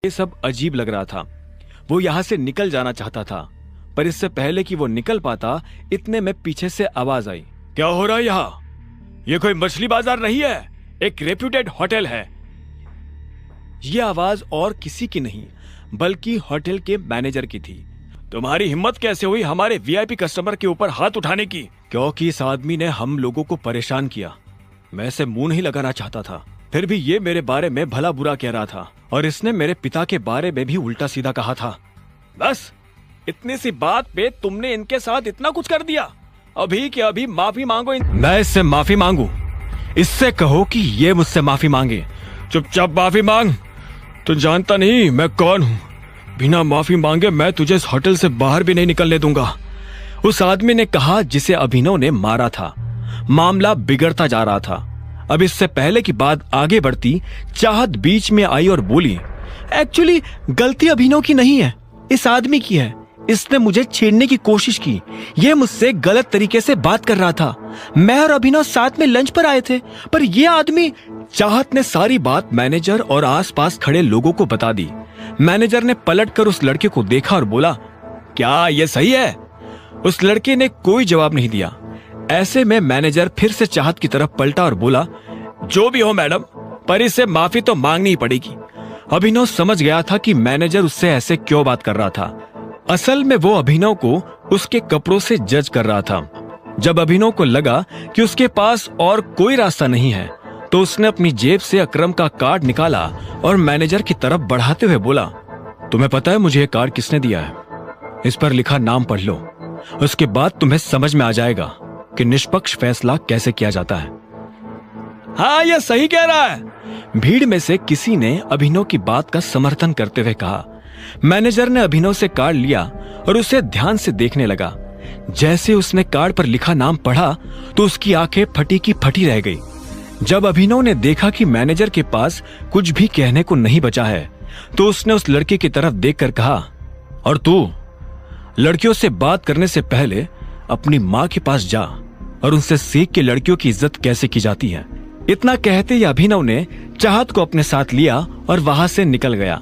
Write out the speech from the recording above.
ये सब अजीब लग रहा था। वो यहाँ से निकल जाना चाहता था, पर इससे पहले कि वो निकल पाता इतने में पीछे से आवाज आई। क्या हो रहा है यहाँ? ये कोई मछली बाजार नहीं है, एक रेप्यूटेड होटल है। ये आवाज और किसी की नहीं बल्कि होटल के मैनेजर की थी। तुम्हारी हिम्मत कैसे हुई हमारे वीआईपी कस्टमर के ऊपर हाथ उठाने की? क्योंकि इस आदमी ने हम लोगों को परेशान किया। मैं इसे मुंह नहीं लगाना चाहता था, फिर भी ये मेरे बारे में भला बुरा कह रहा था और इसने मेरे पिता के बारे में भी उल्टा सीधा कहा था। बस इतनी सी बात पे तुमने इनके साथ इतना कुछ कर दिया। अभी के अभी माफी मांगो। मैं इससे माफी मांगू? इससे कहो कि ये मुझसे माफी मांगे। चुपचाप माफी मांग। तू जानता नहीं मैं कौन हूँ। बिना माफी मांगे मैं तुझे इस होटल से बाहर भी नहीं निकलने दूंगा, उस आदमी ने कहा जिसे अभिनव ने मारा था। मामला बिगड़ता जा रहा था। अब इससे पहले की बात आगे बढ़ती, चाहत बीच में आई और बोली, एक्चुअली गलती अभिनव की नहीं है, इस आदमी की है। इसने मुझे छेड़ने की कोशिश की। यह मुझसे गलत तरीके से बात कर रहा था। मैं और अभिनव साथ में लंच पर आए थे, पर यह आदमी। चाहत ने सारी बात मैनेजर और आसपास खड़े लोगों को बता दी। मैनेजर ने पलटकर उस लड़के को देखा और बोला, क्या यह सही है? उस लड़के ने कोई जवाब नहीं दिया। ऐसे में मैनेजर फिर से चाहत की तरफ पलटा और बोला, जो भी हो मैडम, पर इससे माफी तो मांगनी ही पड़ेगी। अभिनव समझ गया था कि मैनेजर उससे ऐसे क्यों बात कर रहा था। असल में वो अभिनव को उसके कपड़ों से जज कर रहा था। जब अभिनव को लगा कि उसके पास और कोई रास्ता नहीं है, तो उसने अपनी जेब से अकरम का कार्ड निकाला और मैनेजर की तरफ बढ़ाते हुए बोला, तुम्हें पता है मुझे ये कार्ड किसने दिया है? इस पर लिखा नाम पढ़ लो, उसके बाद तुम्हें समझ में आ जाएगा कि निष्पक्ष फैसला कैसे किया जाता है। हाँ, ये सही कह रहा है। भीड़ में से किसी ने अभिनव की बात का समर्थन करते हुए कहा। मैनेजर ने अभिनव से कार्ड लिया और उसे ध्यान से देखने लगा। जैसे उसने कार्ड पर लिखा नाम पढ़ा तो उसकी आंखें फटी की फटी रह गई। जब अभिनव ने देखा कि मैनेजर के पास कुछ भी कहने को नहीं बचा है, तो उसने उस लड़के की तरफ देखकर कहा, और तू लड़कियों से बात करने से पहले अपनी माँ के पास जा और उनसे सीख के लड़कियों की इज्जत कैसे की जाती है। इतना कहते ही अभिनव ने चाहत को अपने साथ लिया और वहां से निकल गया।